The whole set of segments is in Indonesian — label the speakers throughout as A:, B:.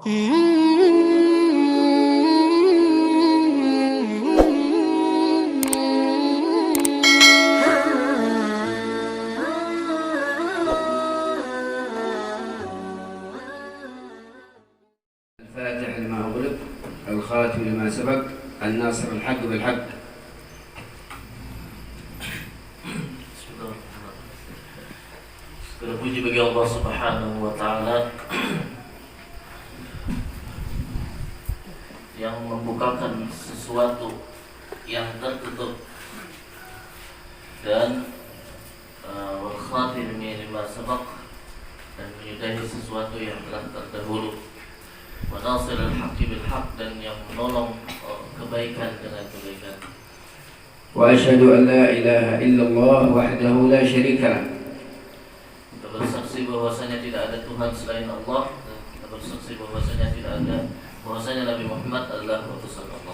A: الفاتح لما أغلق الخاتم لما سبق الناصر الحق بالحق.
B: Segala puji bagi Allah Subhanahu wa Ta'ala yang membukakan sesuatu yang tertutup dan wal khatim lima sabaq, dan menyudahi sesuatu yang telah terdahulu, wa nasir al-haqqi bil haqq, dan yang menolong kebaikan dengan kebaikan.
A: Wa asyhadu an la ilaha illallah wahdahu la syarika lah.
B: Kita bersaksi bahwasanya tidak ada Tuhan selain Allah, dan kita bersaksi bahwasanya bahwasanya Nabi Muhammad adalah utusan Allah.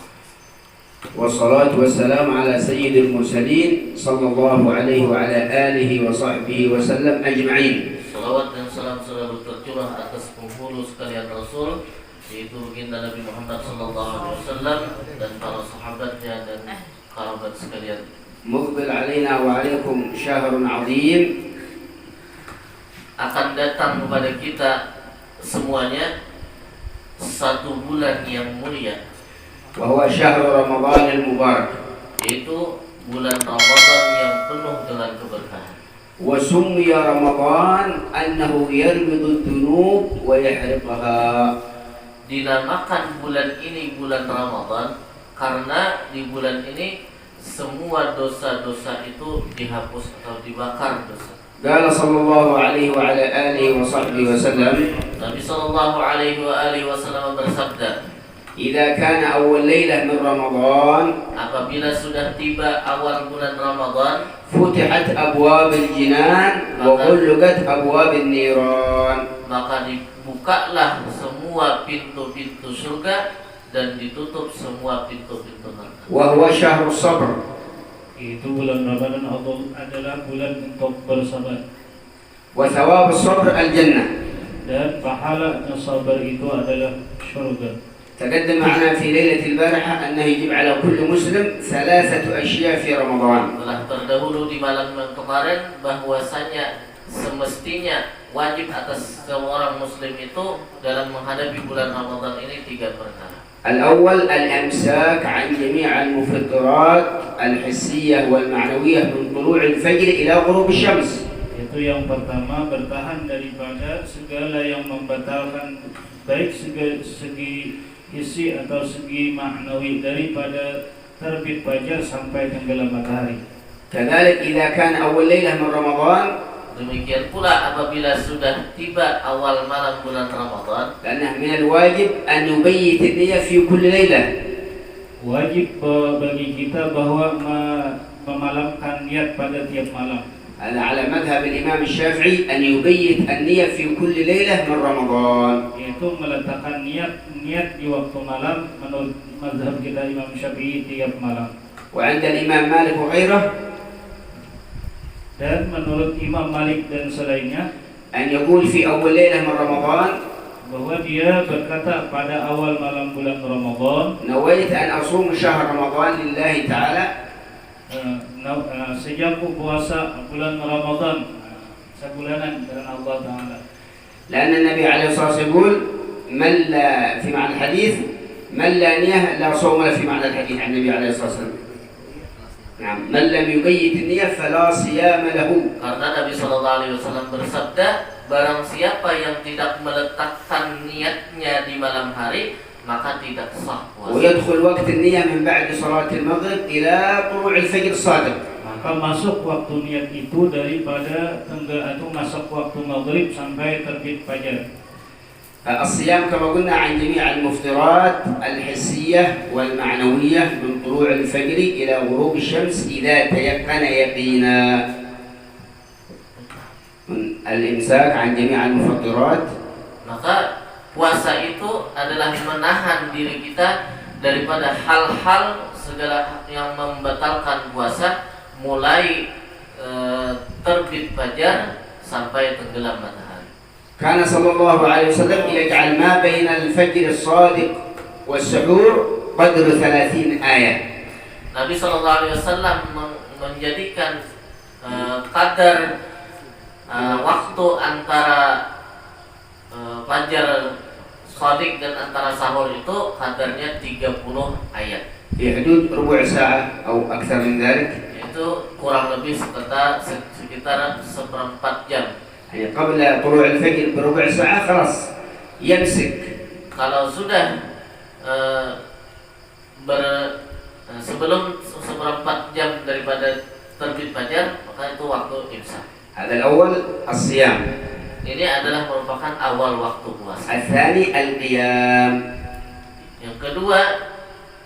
A: Wassalatu wassalamu ala sayyidil mursalin sallallahu alaihi wa ala alihi wa sahbihi wa sallam ajma'in.
B: Salawat dan salam selalu tercurah atas penghulu sekalian Rasul, yaitu baginda Nabi Muhammad sallallahu alaihi wasallam dan para sahabatnya dan kerabat sekalian.
A: Muqbil alaina wa alaikum syahrun 'azim.
B: Akan datang kepada kita semuanya satu bulan yang mulia,
A: wa huwa syahrul Ramadan al-mubarak,
B: yaitu bulan Ramadan yang penuh dengan keberkahan.
A: wa summiya Ramadan annahu yarbidu ad-dunub wa yahriqaha.
B: Dinamakan bulan ini bulan Ramadan karena di bulan ini semua dosa-dosa itu dihapus atau dibakar dosa.
A: Qala sallallahu alaihi wa ala alihi wa sahbihi wa sallam,
B: Nabi sallallahu alaihi wa alihi wasallam bersabda,
A: idza kana awwal lailah min Ramadan
B: apabila sudah tiba awal bulan Ramadan,
A: futihat abwabul jinan wa ghulqat abwabun niran.
B: maka dibukalah semua pintu-pintu surga dan ditutup semua pintu-pintu neraka.
A: Wa huwa syahrus sabr,
C: Itu bulan Ramadan adalah bulan untuk bersabar,
A: wa thawabus sabr al-jannah.
C: dan pahala sabar itu adalah surga.
A: تقدم معنا في ليلة البارحة أنه يجب على كل مسلم 3 أشياء في رمضان.
B: Telah terdahulu di malam yang kemarin bahwasanya semestinya wajib atas seorang muslim itu dalam menghadapi bulan Ramadan ini 3 perkara.
A: الأول الإمساك عن جميع المفطرات الحسية والمعنوية من طلوع الفجر إلى غروب الشمس.
C: Itu yang pertama, bertahan daripada segala yang membatalkan, baik segi isi atau segi maknawi, daripada terbit fajar sampai tenggelam matahari.
A: كذلك إذا كان أول ليلة من رمضان،
B: Demikian pula apabila sudah tiba awal malam bulan Ramadan,
A: لأنه من الواجب أن يبيت النية في كل ليلة.
C: Wajib bagi kita bahwa memalamkan niat pada tiap malam.
A: هذا على مذهب الإمام الشافعي أن يبيت النية في كل ليلة من رمضان.
C: Yaitu meletakkan niat di waktu malam menurut mazhab kita Imam Syafi'i tiap malam.
A: وعند الإمام مالك وغيره
C: Dan menurut Imam Malik dan selainnya,
A: أن يقول في أول ليلة من رمضان
C: bahwa dia berkata pada awal malam bulan Ramadan,
A: نويت أن أصوم شهر رمضان لله تعالى
C: sejak aku puasa bulan Ramadan sebulanan karena Allah Ta'ala.
A: لأن النبي عليه الصلاة والسلام يقول من لا في معنى الحديث من لا نية لا صوم له في معنى الحديث عن النبي عليه الصلاة والسلام. نعم من لم يقيد النية فلا صيام له.
B: karena Nabi sallallahu alaihi wasallam bersabda, barang siapa yang tidak meletakkan niatnya di malam hari, maka tidak sah puasa.
A: ويدخل وقت النية من بعد صلاة المغرب إلى طلوع الفجر الصادق.
C: Maka masuk waktu niat itu daripada atau masuk waktu maghrib sampai terbit fajar.
A: الصيام كما قلنا عن جميع المفطرات الحسية والمعنوية من طلوع الفجر إلى غروب الشمس إذا تيقن يقينا. الإمساك عن جميع المفطرات.
B: Maka puasa itu adalah menahan diri kita daripada hal-hal segala yang membatalkan puasa, mulai terbit fajar sampai tenggelam matahari.
A: كان صلى الله عليه وسلم يجعل ما بين الفجر الصادق والسحور قدر 30 آية.
B: Nabi Shallallahu Alaihi Wasallam menjadikan kadar waktu antara fajar shadiq dan antara sahur itu kadarnya 30 ayat.
A: في حدود ربع ساعة أو أكثر من ذلك.
B: Itu kurang lebih sekitar seperempat jam.
A: يعني قبل طلوع الفجر بربع ساعة خلاص يمسك.
B: Kalau sudah sebelum seperempat jam daripada terbit fajar, maka itu waktu imsak.
A: هذا الأول الصيام.
B: Ini adalah merupakan awal waktu puasa.
A: الثاني القيام.
B: Yang kedua,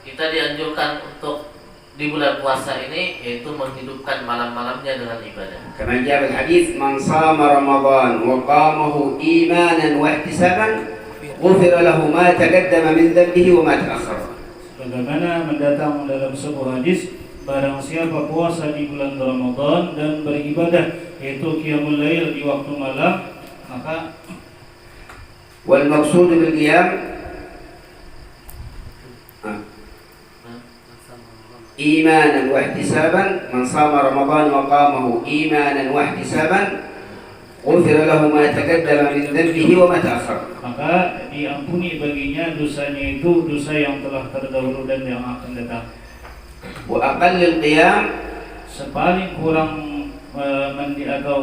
B: kita dianjurkan untuk di bulan puasa ini yaitu menghidupkan malam-malamnya dengan ibadah.
A: كما جاء في الحديث من صام رمضان وقامه إيمانا واحتسابا غفر له ما تقدم من ذنبه وما تأخر.
C: Bagaimana mendatang dalam sebuah hadis, barang siapa puasa di bulan Ramadan dan beribadah yaitu qiyamul lail di waktu malam, maka
A: والمقصود بالقيام إيمانا واحتسابا من صام رمضان وقامه إيمانا واحتسابا غفر له ما تقدم من ذنبه وما تأخر.
C: Maka diampuni baginya dosanya itu, dosa yang telah terdahulu dan yang akan datang.
A: وأقل القيام
C: Sepaling kurang atau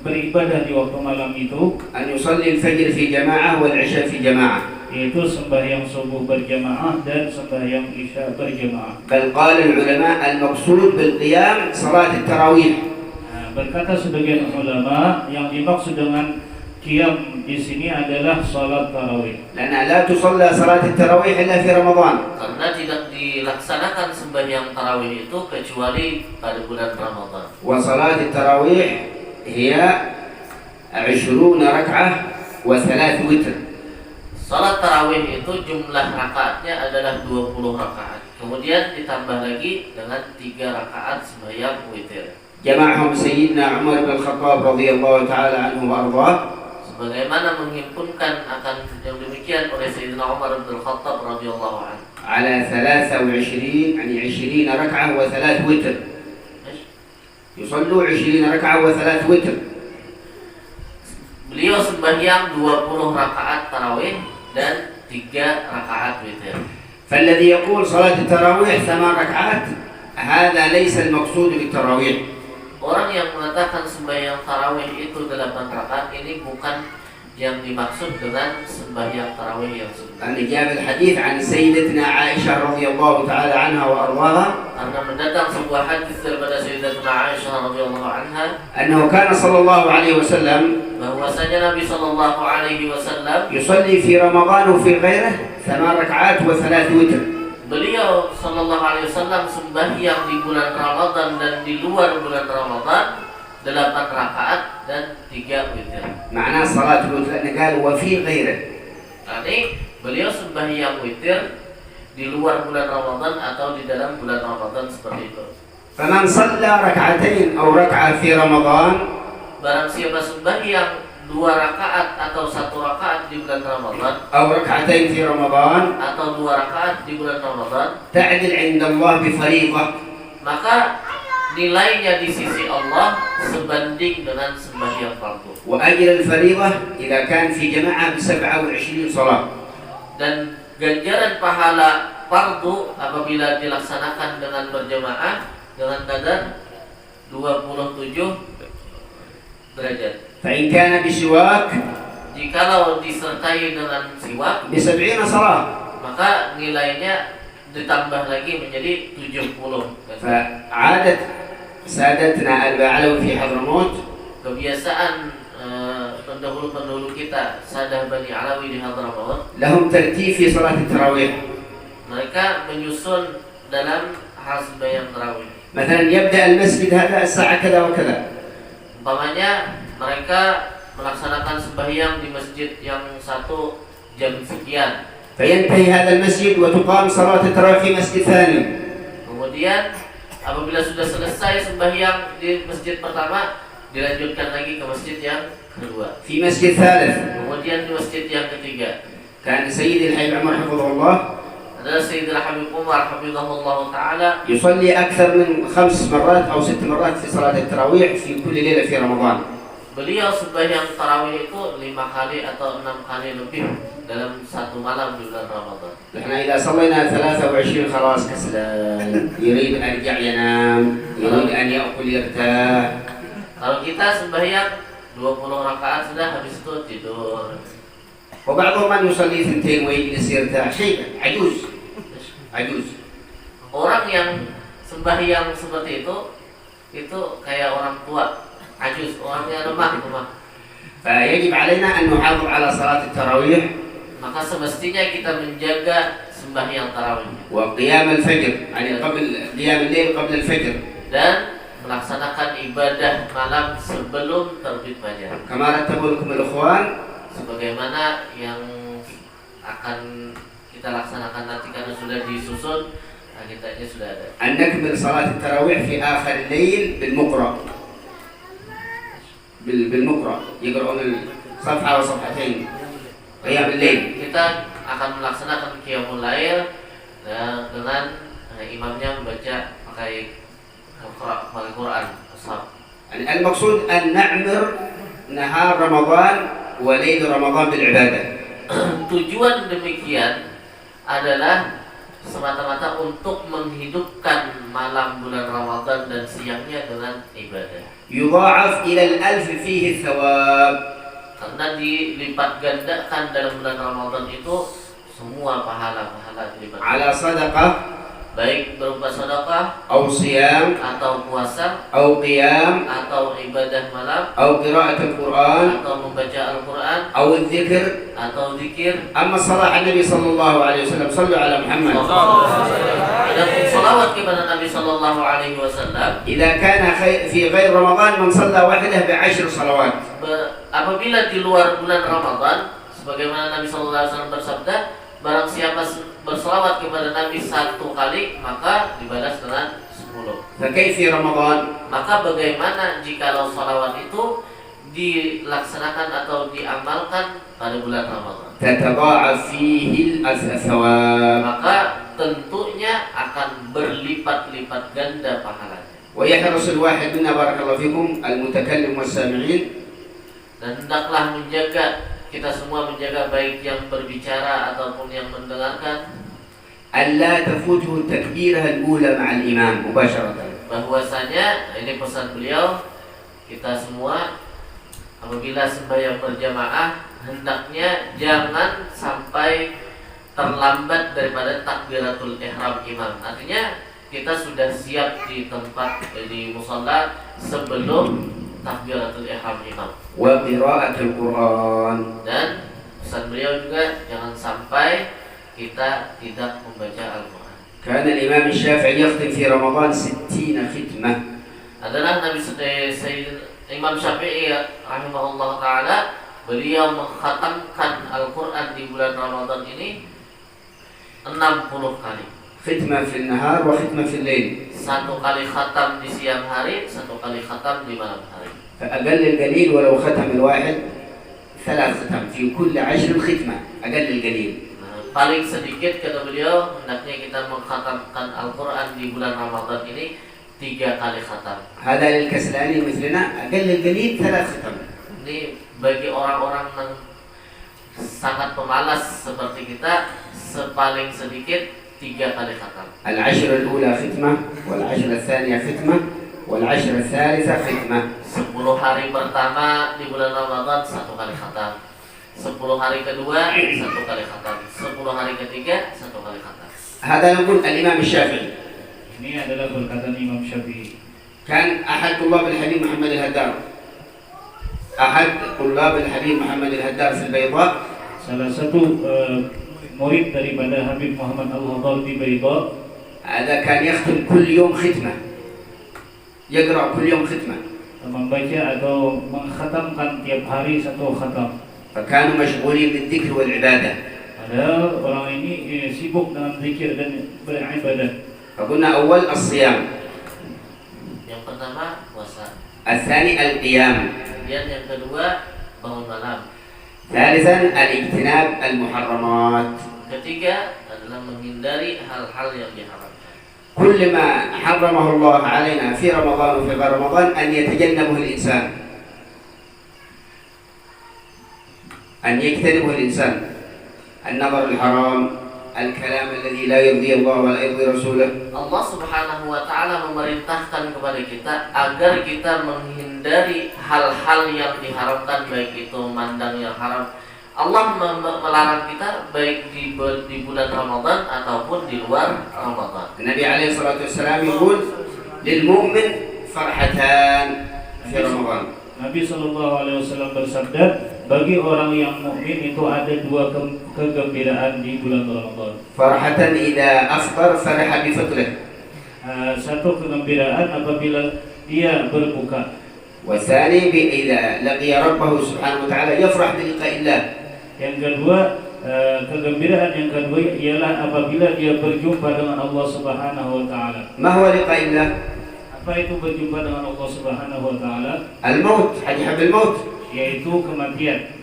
C: beribadah di waktu malam itu
A: أن يصلي الفجر في جماعة والعشاء في جماعة.
C: yaitu sembahyang subuh berjamaah dan sembahyang isya berjamaah.
A: بل قال العلماء المقصود بالقيام صلاة التراويح.
C: Berkata sebagian ulama, yang dimaksud dengan qiyam di sini adalah salat tarawih.
A: لأنها لا تصلى صلاة التراويح إلا في رمضان.
B: Karena tidak dilaksanakan sembahyang tarawih itu kecuali pada bulan Ramadan.
A: وصلاة التراويح هي 20 ركعة وثلاث وتر.
B: Salat tarawih itu jumlah rakaatnya adalah 20 rakaat. Kemudian ditambah lagi dengan 3 rakaat sembahyang witir.
A: جمعهم سيدنا عمر بن الخطاب رضي الله تعالى عنه وأرضاه.
B: Sebagaimana menghimpunkan akan yang demikian oleh Sayyidina Umar bin Khattab radhiyallahu anhu.
A: على 23 يعني 20 ركعة وثلاث وتر. يصلوا 20 ركعة وثلاث وتر.
B: Beliau sembahyang 20 rakaat tarawih dan 3 rakaat witir.
A: فالذي يقول صلاة التراويح 8 ركعات هذا ليس المقصود بالتراويح.
B: Orang yang mengatakan sembahyang tarawih itu 8 rakaat ini bukan yang dimaksud dengan sembahyang tarawih yang sebenarnya.
A: أن جاء الحديث عن سيدتنا عائشة رضي الله تعالى عنها وأرضاها
B: Karena mendatang sebuah hadis daripada Sayyidatina Aisyah radhiyallahu anha
A: أنه كان صلى الله عليه وسلم
B: bahwasanya Nabi sallallahu alaihi wasallam
A: يصلي في رمضان وفي غيره 8 ركعات وثلاث وتر.
B: beliau sallallahu alaihi wasallam sembahyang di bulan Ramadan dan di luar bulan Ramadan 8 rakaat dan 3 witir.
A: معناه صلاة الوتر لأنه قال وفي غيره.
B: Ini beliau sembahyang witir di luar bulan Ramadan atau di dalam bulan Ramadan seperti itu.
A: فمن صلى ركعتين أو ركعة في رمضان
B: Barang siapa sembahyang 2 rakaat atau 1 rakaat di bulan Ramadan
A: أو ركعتين في رمضان
B: atau 2 rakaat di bulan Ramadan,
A: تعدل عند الله بفريضة.
B: maka nilainya di sisi Allah sebanding dengan sembahyang fardu.
A: وأجر الفريضة إذا كان في جماعة ب27 صلاة.
B: Dan ganjaran pahala fardu apabila dilaksanakan dengan berjamaah dengan kadar 27 derajat.
A: فإن كان بسواك
B: Jikalau disertai dengan siwak,
A: ب70 صلاة.
B: maka nilainya ditambah lagi menjadi 70.
A: فعادة سادتنا البعلوي في حضرموت
B: Kebiasaan pendahulu-pendahulu kita, Sadah Bani Alawi di Hadramaut,
A: لهم ترتيب في صلاة التراويح.
B: mereka menyusun dalam hal sembahyang tarawih.
A: مثلا يبدأ المسجد هذا الساعة كذا وكذا.
B: Umpamanya mereka melaksanakan sembahyang di masjid yang satu jam sekian.
A: فينتهي هذا المسجد وتقام صلاة التراويح في مسجد ثاني.
B: Kemudian apabila sudah selesai sembahyang di masjid pertama, dilanjutkan lagi ke masjid yang kedua.
A: في مسجد ثالث
B: Kemudian di masjid yang ketiga
A: كان سيدي الحبيب عمر حفظه الله
B: adalah Sayyidina Habib Umar hafizahullah taala,
A: يصلي أكثر من 5 مرات أو 6 مرات في صلاة التراويح في كل ليلة في رمضان.
B: beliau sembahyang tarawih itu 5 kali atau 6 kali lebih dalam satu malam di bulan Ramadan.
A: نحن إذا صلينا 23 خلاص كسلان، يريد أن يرجع ينام، يريد أن يأكل يرتاح.
B: Kalau kita sembahyang 20 rakaat sudah, habis itu tidur.
A: وبعضهم من يصلي 2 ويجلس يرتاح، شيء عجوز.
B: Orang yang sembahyang seperti itu kayak orang tua, ajuz, orangnya lemah.
A: فيجب علينا أن نحافظ على صلاة التراويح
B: Maka semestinya kita menjaga sembahyang tarawih
A: وقيام الفجر، يعني قبل قيام الليل قبل الفجر،
B: dan melaksanakan ibadah malam sebelum terbit fajar.
A: كما رتبوا لكم الإخوان.
B: Sebagaimana yang akan kita laksanakan nanti karena sudah disusun, agendanya sudah ada.
A: أن نكمل صلاة التراويح في آخر الليل بالمقرأ، بالمقرأ يقرؤون صفحة وصفحتين قيام الليل.
B: Kita akan melaksanakan qiyamul lail dengan imamnya membaca pakai Quran.
A: يعني المقصود أن نعمر نهار رمضان وليل رمضان بالعبادة.
B: Tujuan demikian adalah semata-mata untuk menghidupkan malam bulan Ramadan dan siangnya dengan ibadah.
A: يضاعف إلى 1000 فيه الثواب.
B: Karena dilipat gandakan dalam bulan Ramadan itu semua pahala-pahala dilipat.
A: على صدقة
B: Baik berupa sedekah
A: أو صيام
B: atau puasa
A: أو قيام
B: atau ibadah malam
A: أو قراءة القرآن
B: atau membaca Al-Quran
A: أو الذكر.
B: atau zikir.
A: أما الصلاة النبي صلى الله عليه وسلم صلوا على محمد.
B: Adapun salawat kepada Nabi Sallallahu Alaihi Wasallam,
A: إذا كان في غير رمضان من صلى وحده ب10 صلوات.
B: apabila di luar bulan Ramadan, sebagaimana Nabi Sallallahu Alaihi Wasallam bersabda, barang siapa berselawat kepada Nabi 1 kali maka dibalas dengan 10.
A: فكيف في رمضان؟
B: Maka bagaimana jikalau salawat itu dilaksanakan atau diamalkan pada bulan Ramadan?
A: تتضاعف فيه الثواب
B: Maka tentunya akan berlipat-lipat ganda pahalanya.
A: ويحرص الواحد منا بارك الله فيكم المتكلم والسامعين
B: Dan hendaklah kita semua menjaga baik yang berbicara ataupun yang mendengarkan,
A: ألا تفوته التكبيرة الأولى مع الإمام مباشرة.
B: bahwasanya ini pesan beliau, kita semua apabila sembahyang berjamaah hendaknya jangan sampai terlambat daripada takbiratul ihram imam. Artinya kita sudah siap di tempat di musalla sebelum takbiratul ihram imam.
A: وقراءة القرآن.
B: Dan pesan beliau juga jangan sampai kita tidak membaca Al-Quran.
A: كان الإمام الشافعي يختم في رمضان 60 ختمة.
B: Adalah Nabi Imam Syafi'i rahimahullah ta'ala, beliau mengkhatamkan Al-Quran di bulan Ramadan ini 60 kali.
A: ختمة في النهار وختمة في الليل.
B: 1 kali khatam di siang hari, 1 kali khatam di malam hari.
A: فأقل القليل ولو ختم الواحد 3 ختم في كل 10 ختمة أقل القليل.
B: Paling sedikit kata beliau hendaknya kita mengkhatamkan Al-Quran di bulan Ramadan ini 3 kali khatam.
A: هذا للكسلانين مثلنا أقل القليل 3 ختم.
B: Ini bagi orang-orang yang sangat pemalas seperti kita, sepaling sedikit 3 kali khatam.
A: العشر الأولى ختمة والعشر الثانية ختمة والعشر الثالثة ختمة.
B: 10 hari pertama di bulan Ramadan 1 kali khatam. 10 hari kedua 1 kali khatam. 10 hari ketiga 1 kali khatam.
A: هذا نقول الإمام الشافعي.
C: Ini adalah perkataan Imam Syafi'i.
A: كان أحد طلاب الحبيب محمد الهدار. أحد طلاب الحبيب محمد الهدار في البيضاء.
C: Salah satu murid daripada Habib Muhammad Al-Hadar di Baydha.
A: هذا كان يختم كل يوم ختمة. يقرأ كل يوم ختمة.
C: Membaca atau mengkhatamkan tiap hari 1 khatam.
A: فكانوا مشغولين بالذكر والعبادة.
C: Padahal orang ini sibuk dengan zikir dan beribadah.
A: فقلنا أول الصيام.
B: Yang pertama puasa.
A: الثاني القيام.
B: Kemudian yang kedua bangun malam.
A: ثالثا الاجتناب المحرمات.
B: Ketiga adalah menghindari hal-hal yang diharamkan.
A: كل ما حرمه الله علينا في رمضان وفي غير رمضان أن يتجنبه الإنسان، أن يجتنبه الإنسان. النظر الحرام، الكلام الذي لا يرضي الله ولا يرضي رسوله.
B: Allah Subhanahu wa taala memerintahkan kepada kita agar kita menghindari hal-hal yang diharamkan, baik itu memandang yang haram. Allah melarang kita baik di bulan Ramadan ataupun di luar Ramadan.
A: النبي عليه الصلاة والسلام يقول للمؤمن فرحتان في رمضان.
C: Nabi Shallallahu Alaihi Wasallam bersabda, bagi orang yang mukmin itu ada dua kegembiraan di bulan Ramadan.
A: فرحة إذا أفطر فرح بفطره.
C: Satu kegembiraan apabila dia berbuka.
A: والثاني إذا لقي ربه سبحانه وتعالى يفرح بلقاء الله.
C: Yang kedua, kegembiraan yang kedua ialah apabila dia berjumpa dengan Allah Subhanahu wa taala.
A: ما هو لقاء الله؟
C: Apa itu berjumpa dengan Allah Subhanahu wa taala?
A: الموت، حد يحب الموت؟
C: Yaitu kematian.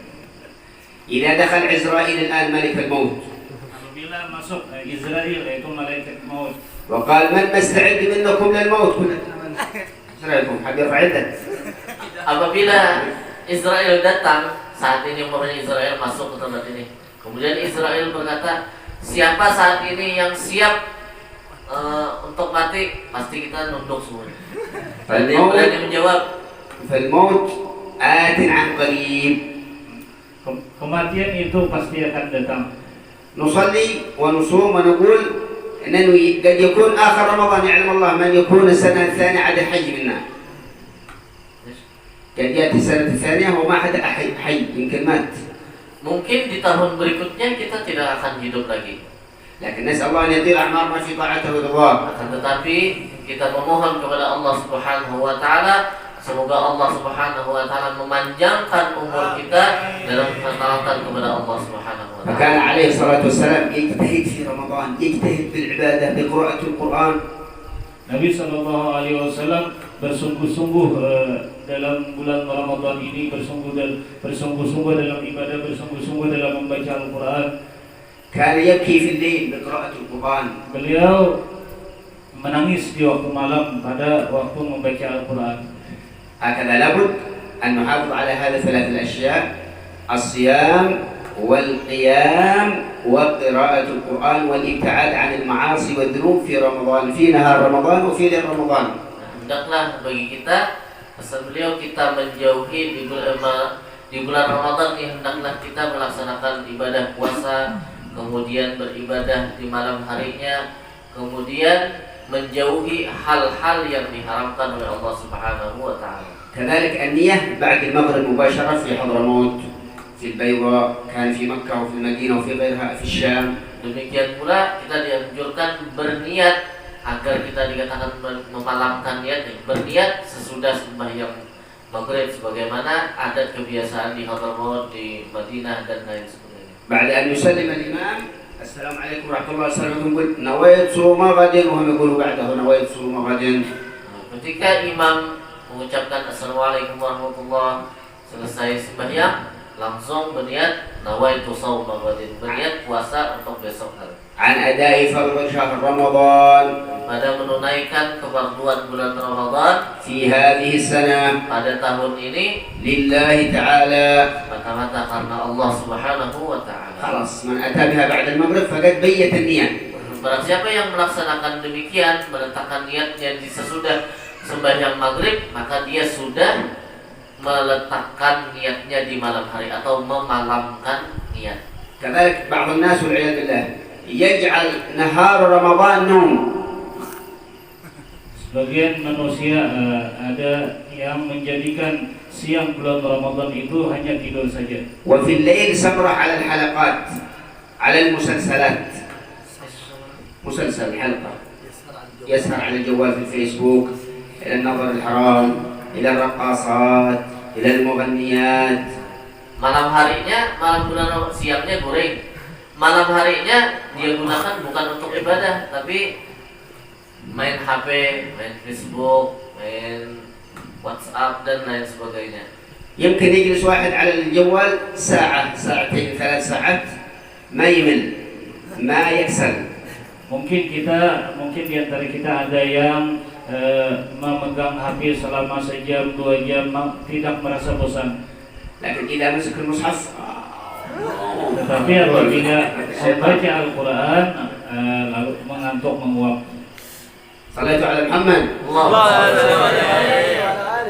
A: إذا دخل عزرائيل الآن ملك الموت
C: Apabila masuk Israel yaitu malaikat maut,
A: وقال من مستعد منكم للموت كلنا ايش رايكم؟ حد يرفع يده؟
B: Apabila Israel datang, saat ini umpamanya Israel masuk ke tempat ini, kemudian Israel berkata, siapa saat ini yang siap untuk mati? Pasti kita nunduk semua. Dia berani menjawab,
A: فالموت آت عن قريب.
C: kematian itu pasti akan datang.
A: نصلي ونصوم ونقول ننوي قد يكون آخر رمضان، يعلم الله من يكون السنة الثانية عاد حي منا، قد يأتي السنة الثانية وما حد حي يمكن مات.
B: mungkin di tahun berikutnya kita tidak akan hidup lagi.
A: لكن نسأل الله أن يطيل أعمارنا في طاعته ورضاه.
B: Akan tetapi kita memohon kepada Allah Subhanahu wa taala, semoga Allah Subhanahu wa taala memanjangkan umur kita dalam ketaatan kepada Allah Subhanahu wa taala.
A: فكان عليه الصلاة والسلام يجتهد في رمضان، يجتهد بالعبادة بقراءة القرآن.
C: Nabi Shallallahu Alaihi Wasallam bersungguh-sungguh dalam bulan Ramadan ini, bersungguh-sungguh dalam ibadah, bersungguh-sungguh dalam membaca Al-Quran.
A: كان يبكي في الليل بقراءة القرآن.
C: Beliau menangis di waktu malam pada waktu membaca Al-Quran.
A: هكذا لابد أن نحافظ على هذه الثلاث الأشياء: الصيام والقيام وقراءة القرآن والابتعاد عن المعاصي والذنوب في رمضان، في نهار رمضان وفي ليل رمضان.
B: Hendaklah bagi kita, pesan beliau, kita menjauhi di bulan Ramadan ini, hendaklah kita melaksanakan ibadah puasa, kemudian beribadah di malam harinya, kemudian menjauhi hal-hal yang diharamkan oleh Allah Subhanahu wa taala.
A: كذلك النية بعد المغرب مباشرة في حضرموت، في البيضاء، كان في مكة وفي المدينة وفي غيرها في الشام.
B: Demikian pula kita dianjurkan berniat, agar kita dikatakan memalamkan niat, berniat sesudah sembahyang maghrib sebagaimana adat kebiasaan di Hadramaut, di Madinah dan lain sebagainya.
A: بعد أن يسلم الإمام السلام عليكم ورحمة الله وبركاته يقول نويت صوم غد، وهم يقولوا بعده نويت صوم غد.
B: Ketika imam mengucapkan Assalamualaikum warahmatullah, selesai sembahyang langsung berniat nawaitu shaum ghadin, berniat puasa untuk besok hari.
A: عن أداء فرض شهر رمضان
B: Pada menunaikan kefarduan bulan Ramadan
A: في هذه السنة
B: pada tahun ini
A: لله تعالى.
B: mata-mata karena Allah Subhanahu wa taala.
A: خلاص من أتى بها بعد المغرب فقد بيت النية.
B: Barang siapa yang melaksanakan demikian, meletakkan niatnya di sesudah sembahyang maghrib, maka dia sudah meletakkan niatnya di malam hari atau memalamkan niat.
A: كذلك بعض الناس والعياذ بالله يجعل نهار رمضان نوم.
C: Sebagian manusia ada yang menjadikan siang bulan Ramadan itu hanya tidur saja.
A: وفي الليل سمرة على الحلقات، على المسلسلات، مسلسل حلقة يسهر على الجوال في الفيسبوك، إلى النظر الحرام، إلى الرقاصات، إلى المغنيات.
B: Malam harinya, siangnya goreng. Malam harinya dia gunakan bukan untuk ibadah, tapi main HP, main Facebook, main WhatsApp dan lain sebagainya.
A: يمكن يجلس واحد على الجوال ساعة ساعتين 3 ساعات ما يمل ما يكسل.
C: Mungkin di antara kita ada yang memegang HP selama sejam 2 jam tidak merasa bosan.
A: لكن إذا مسك المصحف
C: Tetapi apabila membaca Al-Quran lalu mengantuk menguap.
A: صليت على محمد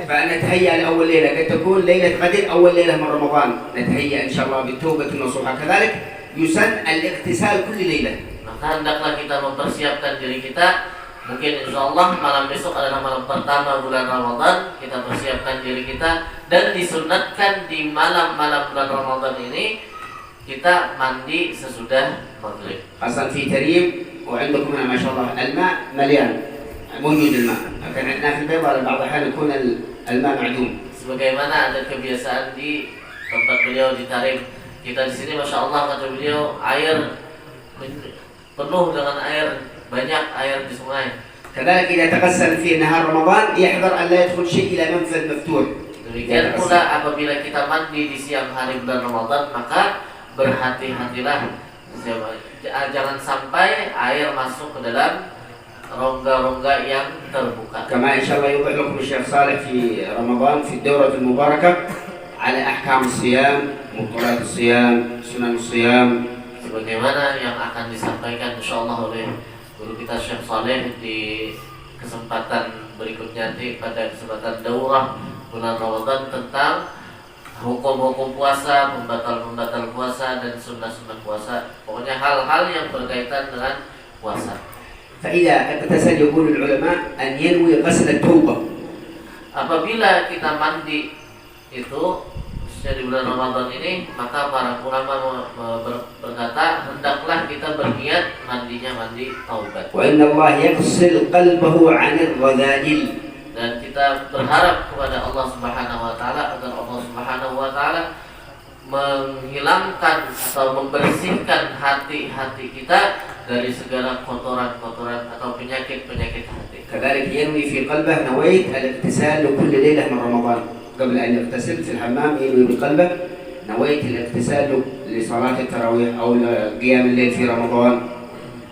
A: فأنا أتهيأ لأول ليلة قد تكون ليلة قدر أول ليلة من رمضان نتهيأ إن شاء الله بالتوبة النصوح. كذلك يسن الاغتسال كل ليلة.
B: Maka hendaklah kita mempersiapkan diri kita. Mungkin insya Allah malam besok adalah malam pertama bulan Ramadan. Kita persiapkan diri kita dan disunatkan di malam-malam bulan Ramadan ini kita mandi sesudah maghrib.
A: خاصة في تريم وعندكم ما شاء الله الماء مليان موجود الماء. لكن عندنا في البيضاء بعض الأحيان يكون الماء معدوم.
B: Sebagaimana ada kebiasaan di tempat beliau di Tarim, kita di sini masya Allah kata beliau air penuh dengan air, banyak air di sungai.
A: كذلك إذا تغسل في نهار رمضان يحذر أن لا يدخل شيء إلى منفذ مفتوح.
B: Demikian pula apabila kita mandi di siang hari bulan Ramadan, maka berhati-hatilah jangan sampai air masuk ke dalam rongga-rongga yang terbuka.
A: كما إن شاء الله يوضح لكم الشيخ صالح في رمضان في الدورة المباركة على أحكام الصيام، مبطلات الصيام، سنن الصيام.
B: Sebagaimana yang akan disampaikan insyaallah oleh guru kita Syekh Saleh di kesempatan berikutnya nanti pada kesempatan daurah bulan Ramadan tentang hukum-hukum puasa, pembatal-pembatal puasa dan sunnah-sunnah puasa. Pokoknya hal-hal yang berkaitan dengan puasa.
A: فإذا اغتسل يقول العلماء أن ينوي غسل التوبة.
B: Apabila kita mandi itu di bulan Ramadan ini, maka para ulama berkata hendaklah kita berniat mandinya mandi taubat.
A: وإن الله يغسل قلبه عن الرذائل.
B: Dan kita berharap kepada Allah Subhanahu wa taala agar Allah Subhanahu wa taala menghilangkan atau membersihkan hati-hati kita dari segala kotoran-kotoran atau penyakit-penyakit hati.
A: كذلك ينوي في قلبه نويت الاغتسال لكل ليلة من رمضان. قبل أن يغتسل في الحمام ينوي بقلبه نويت الاغتسال لصلاة التراويح أو قيام الليل في رمضان.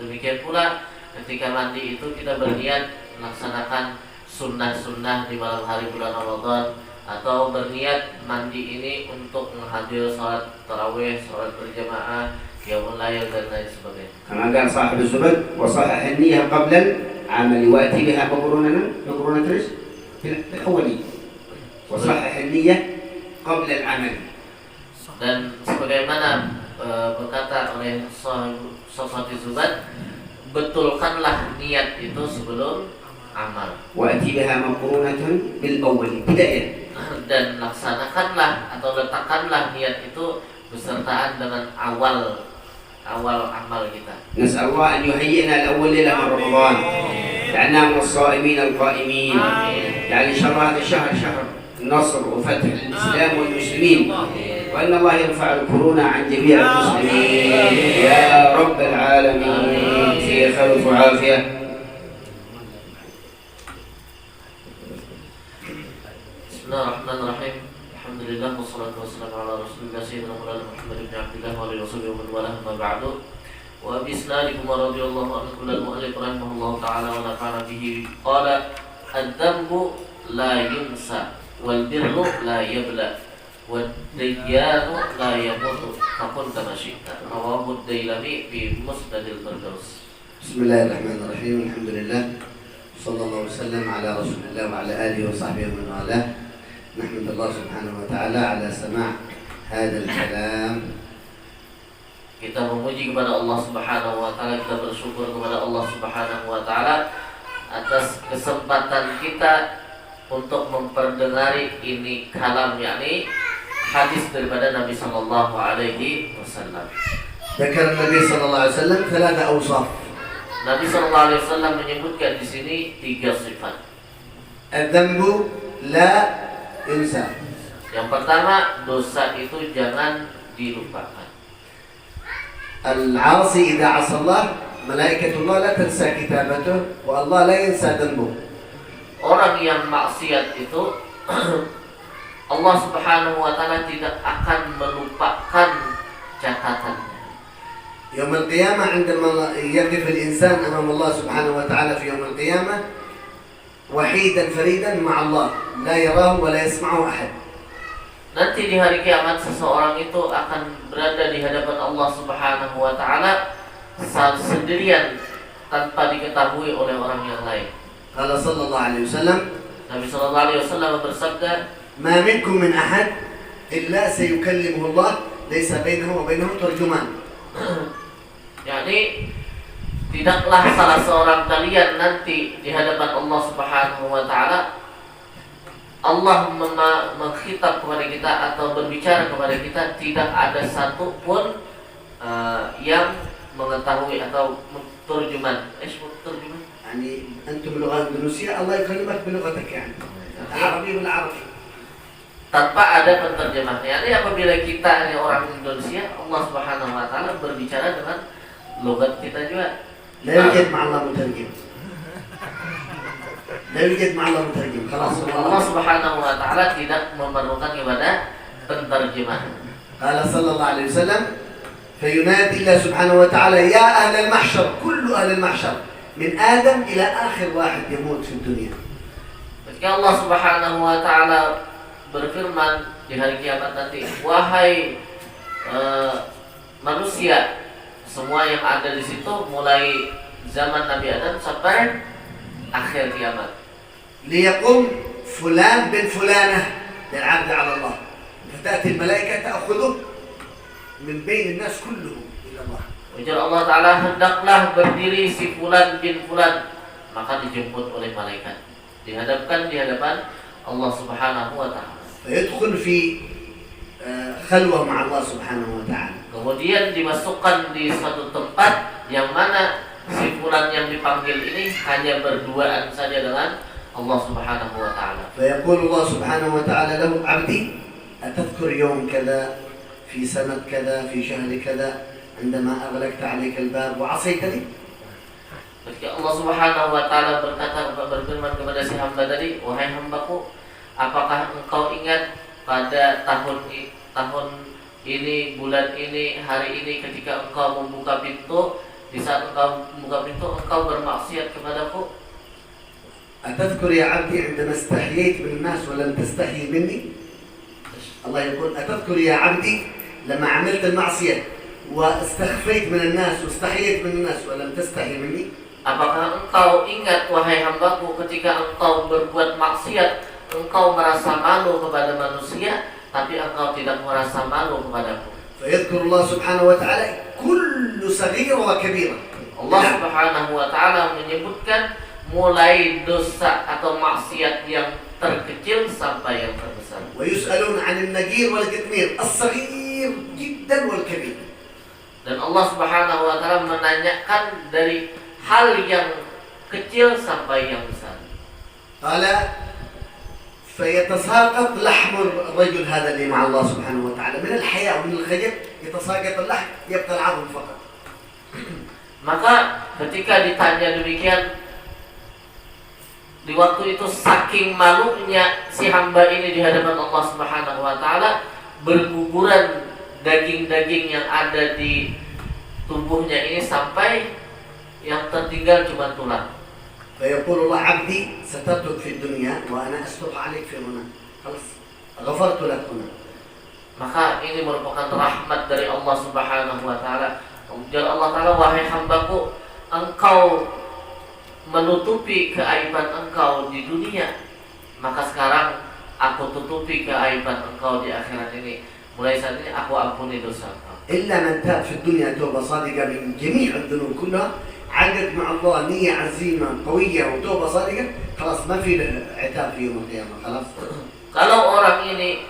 B: Demikian pula ketika mandi itu kita berniat melaksanakan sunnah-sunnah di malam hari bulan Ramadan atau berniat mandi ini untuk menghadiri salat tarawih, salat berjamaah, qiyamul lail dan lain sebagainya.
A: كما قال صاحب الزبد وصحح النية قبل العمل وأتي بها مقرونة ايش؟ في الأولي وصحح النية قبل العمل.
B: Dan sebagaimana berkata oleh Sahih Zubad, betulkanlah niat itu sebelum amal.
A: وأتي بها مقرونة بالأول بداية.
B: Dan laksanakanlah atau letakkanlah niat itu besertaan dengan awal amal kita.
A: نسأل الله أن يهيئنا لأول ليلة من رمضان جعلنا من الصائمين القائمين. يعني إن شاء الله هذا الشهر شهر نصر وفتح الإسلام والمسلمين وأن الله يرفع الكورونا عن جميع المسلمين يا رب العالمين في خير وعافية.
B: Bismillahirrahmanirrahim. Alhamdulillah wassalatu wassalamu ala Rasulillah sayyidina Muhammad ibn Abdullah wa alihi wasallam wa man walah ma ba'du. Wa bi isnadikum radhiyallahu anhu kullal mu'allif rahimahullahu ta'ala wa nafa'ana bihi qala ad-dhanbu la yunsa wal birru la yabla wad dayyanu la yamutu faqul kama syi'ta rawahu ad-Dailami fi Musnadil Firdaus.
A: Bismillahirrahmanirrahim. Alhamdulillah sallallahu wasallam ala Rasulillah wa ala alihi wa sahbihi wa man walah. نحمد الله سبحانه وتعالى على سماع هذا الكلام.
B: Kita memuji kepada Allah Subhanahu wa taala, kita bersyukur kepada Allah Subhanahu wa taala atas kesempatan kita untuk memperdengari ini kalam, yakni hadis daripada Nabi sallallahu alaihi wasallam.
A: ذكر النبي صلى الله عليه وسلم 3 أوصاف.
B: Nabi sallallahu alaihi wasallam menyebutkan di sini 3 sifat.
A: الذنب لا ينسى.
B: Yang pertama, dosa itu jangan dilupakan.
A: العاصي إذا عصى الله ملائكة الله لا تنسى كتابته والله لا ينسى ذنبه.
B: Orang yang maksiat itu Allah Subhanahu wa taala tidak akan melupakan catatannya.
A: يوم القيامة عندما يقف الإنسان أمام الله سبحانه وتعالى في يوم القيامة وحيدا فريدا مع الله لا يراه ولا يسمعه أحد.
B: Nanti di hari kiamat seseorang itu akan berada di hadapan Allah Subhanahu wa taala sendirian tanpa diketahui oleh orang yang lain.
A: قال صلى الله عليه وسلم
B: Nabi sallallahu alaihi wasallam bersabda,
A: ما منكم من أحد إلا سيكلمه الله ليس بينه وبينه ترجمان.
B: yakni tidaklah salah seorang kalian nanti di hadapan Allah Subhanahu wa taala Allah mengkhitab kepada kita atau berbicara kepada kita, tidak ada satupun yang mengetahui atau terjemahan. Terjemahan.
A: يعني أنتم باللغة الإندونيسية الله يكلمك بلغتك يعني العربي بالعربي.
B: Tanpa ada penterjemah. Yani apabila kita ini orang Indonesia, Allah Subhanahu wa taala berbicara dengan logat kita juga.
A: لا يوجد مع الله مترجم. لا يوجد مع الله مترجم. خلاص
B: Allah Subhanahu wa taala tidak memerlukan kepada penterjemah.
A: قال صلى الله عليه وسلم فينادي الله سبحانه وتعالى يا أهل المحشر كل أهل المحشر من آدم إلى آخر واحد يموت في الدنيا.
B: Ketika Allah Subhanahu wa taala berfirman di hari kiamat nanti, wahai manusia, semua yang ada di situ mulai zaman Nabi Adam sampai akhir kiamat.
A: ليقوم فلان بن فلانة للعبد على الله فتأتي الملائكة تأخذه من بين الناس كلهم إلى الله.
B: Ujar Allah Ta'ala, hendaklah berdiri si fulan bin fulan, maka dijemput oleh malaikat, dihadapkan di hadapan Allah Subhanahu wa taala.
A: فيدخل في خلوة مع الله سبحانه وتعالى.
B: Kemudian dimasukkan di suatu tempat yang mana si fulan yang dipanggil ini hanya berduaan saja dengan Allah Subhanahu wa taala.
A: فيقول الله سبحانه وتعالى له عبدي أتذكر يوم كذا في سنة كذا في شهر كذا عندما أغلقت عليك الباب وعصيتني.
B: Ketika Allah Subhanahu wa taala berfirman kepada si hamba tadi, wahai hambaku, apakah engkau ingat pada tahun ini, bulan ini, hari ini ketika engkau membuka pintu, di saat engkau membuka pintu engkau bermaksiat kepadaku?
A: أتذكر يا عبدي عندما استحييت من الناس ولم تستحي مني. الله يقول أتذكر يا عبدي لما عملت المعصية واستخفيت من الناس واستحييت من الناس ولم تستحي مني.
B: Apakah engkau ingat wahai hambaku ketika engkau berbuat maksiat, engkau merasa malu kepada manusia, tapi engkau tidak merasa malu kepadaku?
A: فيذكر الله سبحانه وتعالى كل صغيرة وكبيرة.
B: Allah Subhanahu wa taala menyebutkan mulai dosa atau maksiat yang terkecil sampai yang terbesar.
A: ويسألون عن النجير والقطمير الصغير جدا والكبير.
B: Dan Allah Subhanahu wa taala menanyakan dari hal yang kecil sampai yang besar.
A: قال فيتساقط لحم الرجل هذا اللي مع الله سبحانه وتعالى من الحياة ومن الخجل يتساقط اللحم يبقى العظم فقط.
B: Maka ketika ditanya demikian, di waktu itu saking malunya si hamba ini di hadapan Allah Subhanahu wa taala, berguguran daging-daging yang ada di tubuhnya ini sampai yang tertinggal cuma tulang.
A: فيقول الله عبدي ستترك في الدنيا وأنا أستر عليك في هنا. خلاص غفرت لك هنا.
B: Maka ini merupakan rahmat dari Allah Subhanahu wa taala. Ujar Allah Taala, wahai hambaku, engkau menutupi keaiban engkau di dunia, maka sekarang aku tutupi keaiban engkau di akhirat ini. Mulai saat ini aku ampuni dosa engkau.
A: إلا من تاب في الدنيا توبة صادقة من جميع الذنوب كلها عقد مع الله نية عزيمة قوية وتوبة صادقة خلاص ما في عتاب في يوم القيامة خلاص.
B: Kalau orang ini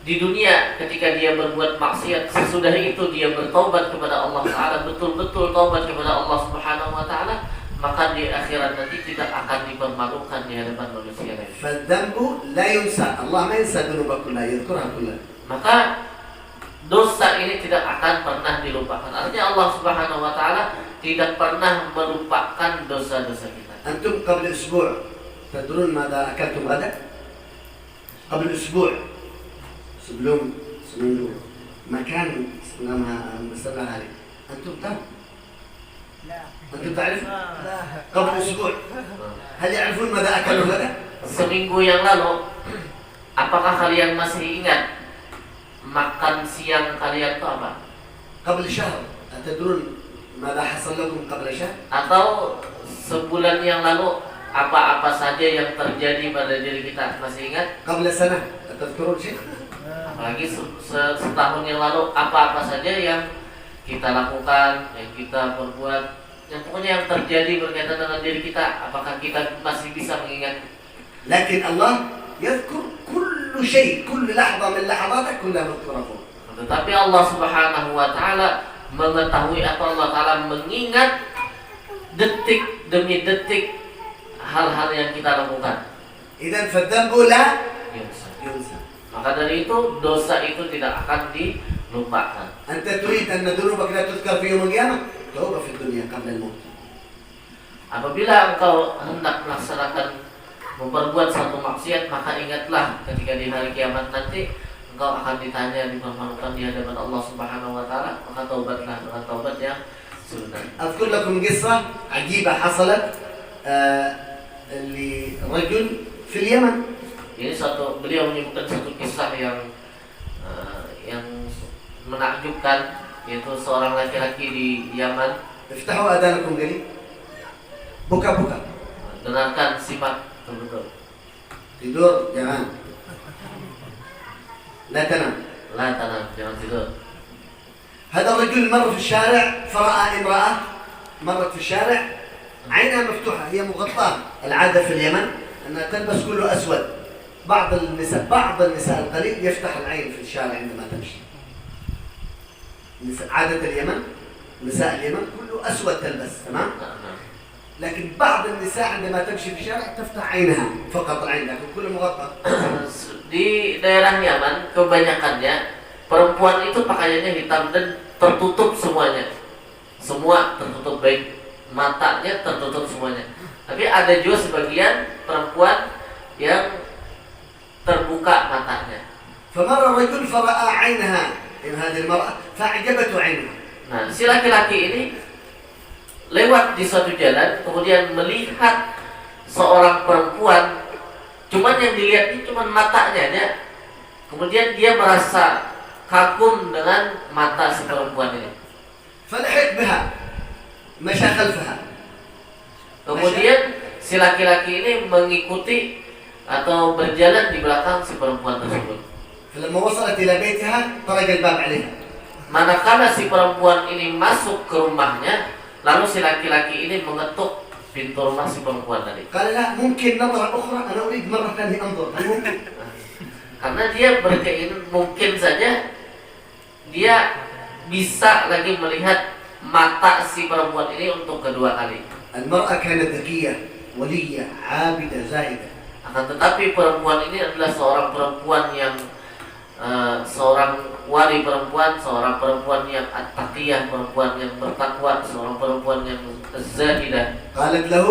B: di dunia ketika dia berbuat maksiat, sesudah itu dia bertobat kepada Allah Taala, betul-betul tobat kepada Allah Subhanahu wa taala, maka di akhirat nanti tidak akan dipermalukan di hadapan manusia lain.
A: فالذنب لا ينسى الله ما ينسى ذنوبك كلها يذكرها كلها.
B: Maka dosa ini tidak akan pernah dilupakan. Artinya Allah Subhanahu wa taala tidak pernah melupakan dosa-dosa kita.
A: أنتم قبل أسبوع تدرون ماذا أكلتم غدا؟ قبل أسبوع
D: sebelum seminggu makan setelah hari. Antum tahu? Antum تعرف؟ قبل أسبوع هل يعرفون ماذا أكلوا غدا؟
B: Seminggu yang lalu, apakah kalian masih ingat makan siang kalian itu apa?
D: قبل شهر أتدرون ماذا حصل لكم قبل شهر؟
B: Atau sebulan yang lalu, apa-apa saja yang terjadi pada diri kita masih ingat?
D: قبل سنة أتذكرون شيء؟
B: Apalagi setahun yang lalu, apa-apa saja yang kita lakukan, yang kita perbuat, yang pokoknya yang terjadi berkaitan dengan diri kita, apakah kita masih bisa mengingat?
D: لكن الله يذكر كل شيء، كل لحظة من لحظاتك كلها مذكورة فوق.
B: Tetapi Allah Subhanahu wa taala mengetahui atau Allah taala mengingat detik demi detik hal-hal yang kita lakukan.
D: إذا فالذنب لا
B: Yunsa.
D: ينسى.
B: Maka dari itu dosa itu tidak akan dilupakan.
D: أنت تريد أن ذنوبك لا تذكر في يوم القيامة؟ توبة في الدنيا قبل الموت.
B: Apabila engkau hendak melaksanakan memperbuat satu maksiat, maka ingatlah ketika di hari kiamat nanti engkau akan ditanya, dipermalukan di hadapan Allah Subhanahu wa taala, maka taubatlah dengan taubat yang sebenarnya.
D: أذكر لكم قصة عجيبة حصلت لرجل في اليمن.
B: Ini beliau menyebutkan satu kisah yang menakjubkan, yaitu seorang laki-laki di Yaman.
D: افتحوا آذانكم قليل. buka.
B: Dengarkan, simak betul-betul.
D: Tidur jangan. لا تنام.
B: La tanam, jangan tidur.
D: هذا الرجل مر في الشارع فرأى امرأة مرت في الشارع عينها مفتوحة، هي مغطاة. العادة في اليمن أنها تلبس كله أسود. بعض النساء القليل يفتح العين في الشارع عندما تمشي. عادة اليمن، نساء اليمن كله أسود تلبس، تمام؟ لكن بعض النساء عندما تمشي في الشارع تفتح عينها فقط، العين لكن كله مغطى.
B: Di daerah Yaman kebanyakannya perempuan itu pakaiannya hitam dan tertutup semuanya. Semua tertutup, baik matanya tertutup semuanya. Tapi ada juga sebagian perempuan yang terbuka matanya.
D: فمر الرجل فرأى عينها هذه المرأة فأعجبته عينها.
B: Nah, si laki-laki ini lewat di suatu jalan, kemudian melihat seorang perempuan, cuman yang dilihat ini cuman matanya aja. Kemudian dia merasa kagum dengan mata si perempuan ini.
D: فلحق بها مشى خلفها.
B: Kemudian si laki-laki ini mengikuti atau berjalan di belakang si perempuan tersebut.
D: فلما وصلت إلى بيتها طرق الباب عليها.
B: Manakala si perempuan ini masuk ke rumahnya, lalu si laki-laki ini mengetuk pintu rumah si perempuan tadi.
D: قال لا ممكن نظرة أخرى، أنا أريد مرة ثانية أنظر. ممكن.
B: Karena dia berkeinginan mungkin saja dia bisa lagi melihat mata si perempuan ini untuk kedua kali.
D: المرأة كانت ذكية ولية عابدة زاهدة.
B: Akan tetapi perempuan ini adalah seorang perempuan yang seorang wali perempuan, seorang perempuan yang at-taqiyah, perempuan yang bertakwa, seorang perempuan yang zahidah.
D: قالت له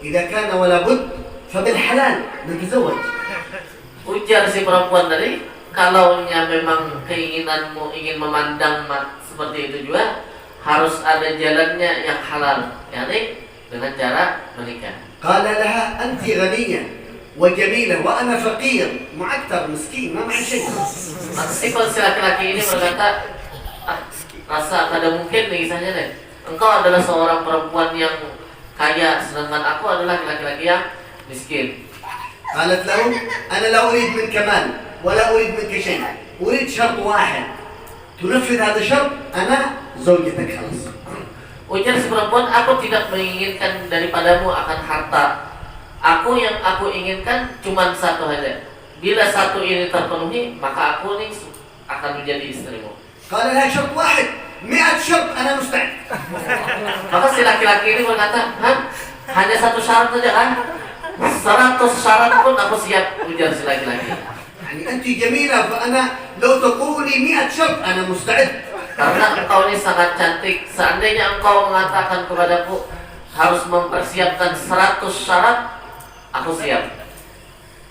D: إذا كان ولا بد فبالحلال نتزوج.
B: Ujar si perempuan tadi, kalaunya memang keinginanmu ingin memandang seperti itu juga, harus ada jalannya yang halal, yakni dengan cara menikah.
D: قال لها أنت غنية وجميلة وأنا فقير معتر مسكين ما معي شيء.
B: Maka si laki-laki ini berkata, rasa ada mungkin nih kisahnya deh. Engkau adalah seorang perempuan yang kaya, sedangkan aku adalah laki-laki yang miskin.
D: قالت له أنا لا أريد منك مال ولا أريد منك شيء، أريد شرط واحد تنفذ هذا الشرط أنا زوجتك خلاص.
B: Ujar si perempuan, aku tidak menginginkan daripadamu akan harta. Yang aku inginkan cuma satu saja. Bila satu ini terpenuhi, maka aku ini akan menjadi istrimu.
D: قال لها شرط واحد 100 شرط أنا مستعد.
B: Maka si laki-laki ini berkata, hanya satu syarat saja kan? 100 syarat pun aku siap, ujar si laki-laki.
D: يعني أنت جميلة فأنا لو تقولي 100 شرط أنا مستعد.
B: Karena engkau ini sangat cantik, seandainya engkau mengatakan kepadaku harus mempersiapkan 100 syarat, aku siap.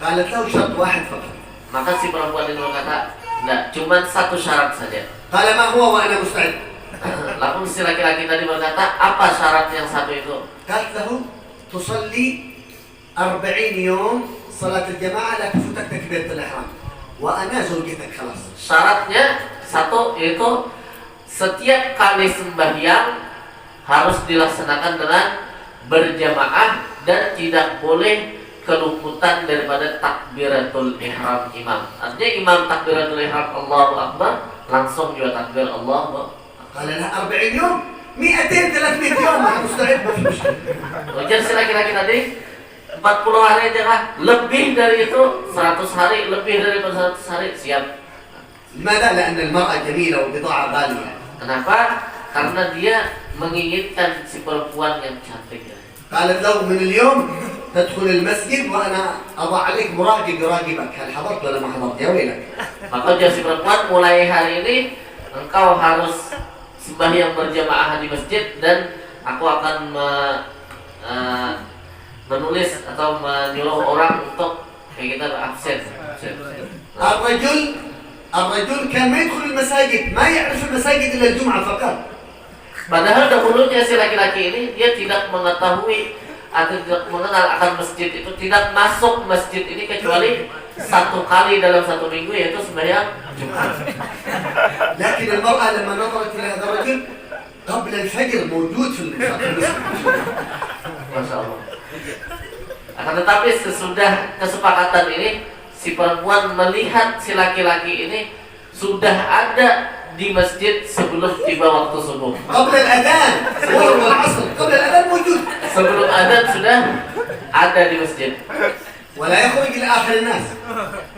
D: قالت له شرط واحد فقط.
B: Maka si perempuan itu berkata, Enggak, cuma satu syarat saja.
D: قال ما هو وأنا مستعد.
B: Lalu si laki-laki tadi berkata, apa syarat yang satu itu?
D: قالت له تصلي 40 يوم صلاة الجماعة لا تفوتك تكبيرة الإحرام وأنا زوجتك خلاص.
B: Syaratnya satu yaitu setiap kali sembahyang harus dilaksanakan dengan berjamaah dan tidak boleh keluputan daripada takbiratul ihram imam. Artinya imam takbiratul ihram Allahu Akbar, langsung juga takbir Allahu Akbar.
D: قال لها 40 يوم 200 300 يوم أنا مستعد ما في مشكلة.
B: Wajar si laki-laki tadi 40 hari aja lah, lebih dari itu 100 hari, lebih dari 100 hari siap.
D: لماذا؟ لأن المرأة جميلة وبضاعة غالية.
B: Kenapa? Karena dia menginginkan si perempuan yang cantik.
D: قالت له من اليوم تدخل المسجد وأنا أضع عليك مراقب يراقبك هل حضرت ولا ما حضرت يا ويلك.
B: Maka ujar si perempuan, mulai hari ini engkau harus sembahyang berjamaah di masjid dan aku akan menulis atau menyuruh orang untuk kayak kita absen.
D: الرجل كان ما يدخل المساجد ما يعرف المساجد إلا الجمعة فقط.
B: Padahal dahulunya si laki-laki ini dia tidak mengetahui atau tidak mengenal akan masjid itu, tidak masuk masjid ini kecuali satu kali dalam satu minggu, yaitu sembahyang Jumat.
D: لكن المرأة لما نظرت إلى هذا الرجل قبل الفجر موجود في المسجد.
B: Masya Allah. Akan tetapi sesudah kesepakatan ini, si perempuan melihat si laki-laki ini sudah ada di masjid sebelum tiba waktu subuh.
D: قبل الأذان الظهر والعصر قبل الأذان موجود.
B: Sebelum adzan sudah ada di masjid.
D: ولا يخرج إلى آخر الناس.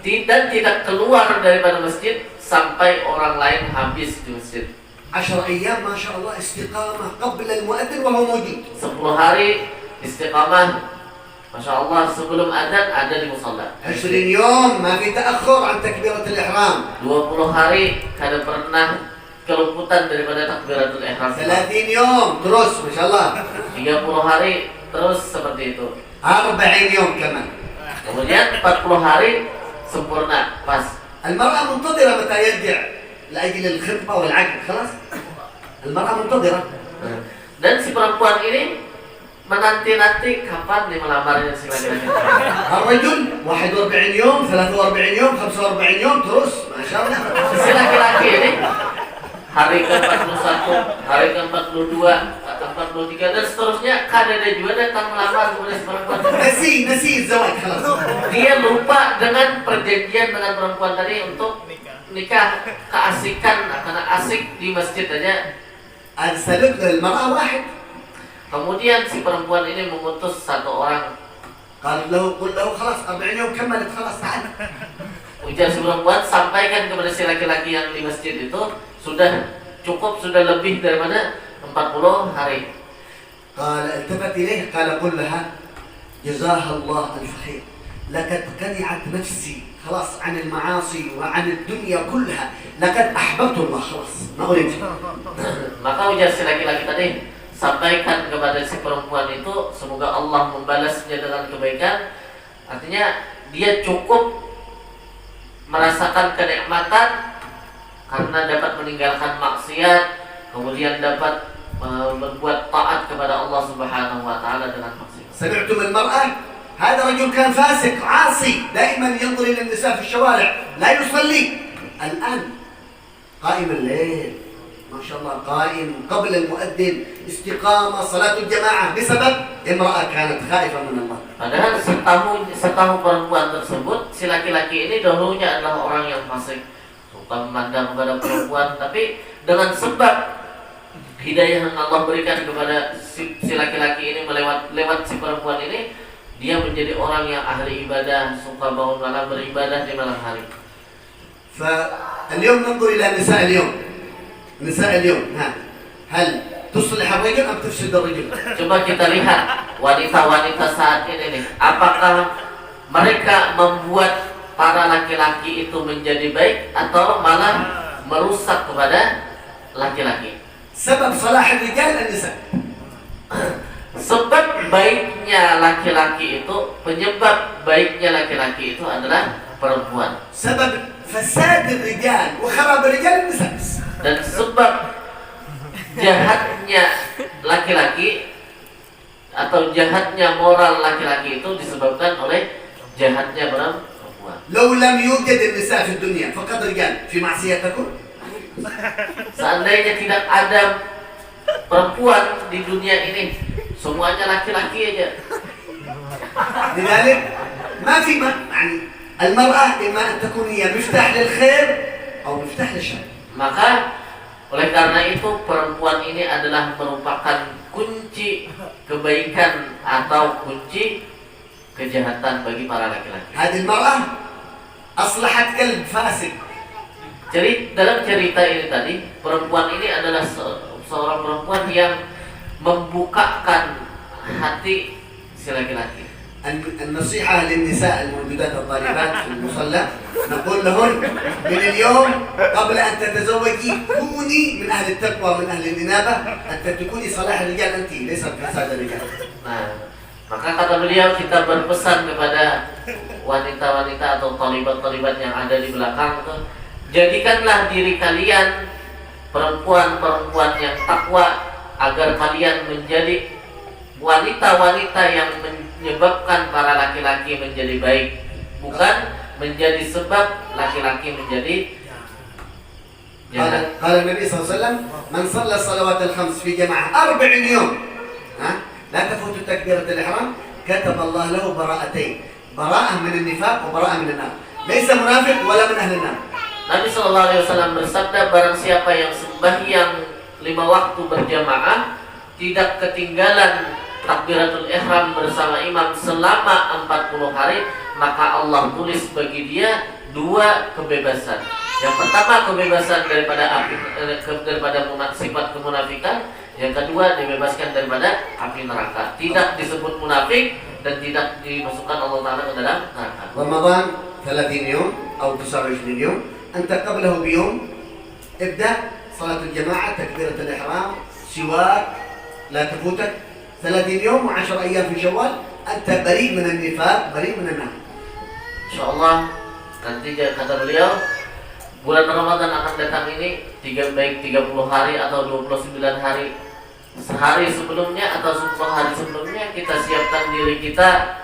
B: Dan tidak keluar daripada masjid sampai orang lain habis di masjid.
D: 10 أيام ما شاء الله استقامة قبل المؤذن وهو موجود.
B: 10 hari istiqamah, Masya Allah, sebelum adzan ada di musalla.
D: 20 يوم ما في تأخر عن تكبيرة الإحرام.
B: 20 hari kada pernah keluputan daripada takbiratul ihram.
D: 30 يوم terus ما شاء الله.
B: 30 hari terus seperti itu.
D: 40 يوم كمان.
B: Kemudian 40 hari sempurna pas.
D: المرأة منتظرة متى يرجع لأجل الخطبة والعقد خلاص. المرأة منتظرة.
B: Dan si perempuan ini menanti-nanti kapan nih melamarnya si laki-laki.
D: الرجل 41 يوم 43 يوم 45 يوم terus ما شاء الله.
B: Si laki-laki ini hari ke-41, hari ke-42, 43 dan seterusnya kada ada juga datang melamar kepada si perempuan.
D: نسي الزواج خلاص.
B: Dia lupa dengan perjanjian dengan perempuan tadi untuk nikah, keasikan, karena asik di masjid aja.
D: أرسلت للمرأة واحد.
B: Kemudian si perempuan ini mengutus satu orang.
D: قال قل له خلاص 40 يوم كملت خلاص تعال.
B: Ujar si perempuan, sampaikan kepada si laki-laki yang di masjid itu sudah cukup, sudah lebih daripada 40 hari.
D: قال التفت إليه قال قل لها جزاها الله ألف خير لقد قنعت نفسي خلاص عن المعاصي وعن الدنيا كلها لقد أحببت الله خلاص ما أريد.
B: Maka ujar si laki-laki tadi, sampaikan kepada si perempuan itu semoga Allah membalasnya dengan kebaikan. Artinya dia cukup merasakan kenikmatan karena dapat meninggalkan maksiat, kemudian dapat berbuat taat kepada Allah Subhanahu wa taala dengan maksimal.
D: سمعتم المرأة؟ هذا رجل كان فاسق عاصي دائما ينظر إلى النساء في الشوارع لا يصلي. الآن قائم الليل ما شاء الله قائم قبل المؤذن استقامة صلاة الجماعة بسبب امرأة كانت خائفة من الله.
B: Padahal setahu perempuan tersebut, si laki-laki ini dahulunya adalah orang yang fasik, suka memandang kepada perempuan, tapi dengan sebab hidayah yang Allah berikan kepada si laki-laki ini lewat si perempuan ini, dia menjadi orang yang ahli ibadah, suka bangun malam beribadah di malam hari.
D: فاليوم ننظر إلى نساء اليوم هل تصلح الرجل أم تفسد الرجل؟
B: Coba kita lihat wanita-wanita saat ini nih, apakah mereka membuat para laki-laki itu menjadi baik atau malah merusak kepada laki-laki?
D: سبب صلاح الرجال النساء.
B: Sebab baiknya laki-laki itu, penyebab baiknya laki-laki itu adalah perempuan.
D: سبب فساد الرجال وخراب الرجال النساء.
B: Dan sebab jahatnya laki-laki atau jahatnya moral laki-laki itu disebabkan oleh jahatnya perempuan.
D: لو لم يوجد النساء في الدنيا فقط رجال في معصيتكم.
B: Seandainya tidak ada perempuan di dunia ini, semuanya laki-laki aja.
D: لذلك ما في يعني المرأة إما أن تكون هي مفتاح للخير أو مفتاح للشر.
B: Maka oleh karena itu perempuan ini adalah merupakan kunci kebaikan atau kunci kejahatan bagi para laki-laki.
D: هذه المرأة أصلحت كلب فاسد.
B: Dalam cerita ini tadi, perempuan ini adalah seorang perempuan yang membukakan hati si laki-laki.
D: النصيحة للنساء الموجودات الطالبات في المصلى نقول لهن من اليوم قبل أن تتزوجي كوني من أهل التقوى من أهل الإنابة أنت تكوني صلاح الرجال أنت ليس فساد الرجال.
B: Nah, maka kata beliau kita berpesan kepada wanita-wanita atau talibat-talibat yang ada di belakang tuh, jadikanlah diri kalian perempuan-perempuan yang takwa agar kalian menjadi wanita-wanita yang menyebabkan para laki-laki menjadi baik, bukan menjadi sebab laki-laki menjadi jahat.
D: قال النبي صلى الله عليه وسلم من صلى الصلوات الخمس في جماعة 40 يوم لا تفوت تكبيرة الإحرام كتب الله له براءتين براءة من النفاق وبراءة من النار ليس منافق ولا من أهل النار.
B: Nabi SAW bersabda, barang siapa yang sembahyang 5 waktu berjamaah tidak ketinggalan takbiratul ihram bersama imam selama 40 hari, maka Allah tulis bagi dia 2 kebebasan. Yang pertama kebebasan daripada sifat kemunafikan, yang kedua dibebaskan daripada api neraka. Tidak disebut munafik dan tidak dimasukkan Allah Taala ke dalam neraka.
D: رمضان 30 يوم أو 29 يوم أنت قبله بيوم ابدأ صلاة الجماعة تكبيرة الإحرام سواك لا تفوتك 30 يوم و10 أيام في شوال أنت بريء من النفاق بريء من النار.
B: InsyaAllah nanti kata beliau bulan Ramadan akan datang ini baik 30 hari atau 29 hari, sehari sebelumnya atau 10 hari sebelumnya kita siapkan diri kita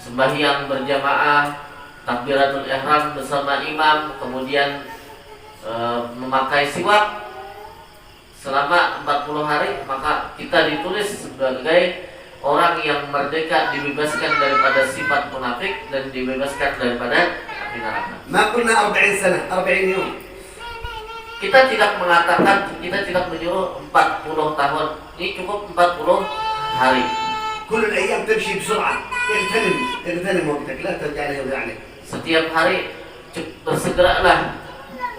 B: sembahyang berjamaah, takbiratul ihram bersama imam, kemudian memakai siwak selama 40 hari, maka kita ditulis sebagai orang yang merdeka, dibebaskan daripada sifat munafik dan dibebaskan daripada api neraka.
D: ما قلنا 40 سنة 40 يوم.
B: Kita tidak mengatakan, kita tidak menyuruh 40 tahun. Ini cukup 40 hari.
D: كل الأيام تمشي بسرعة اغتنم وقتك لا ترجع لي ويضيع عليك.
B: Setiap hari bersegeralah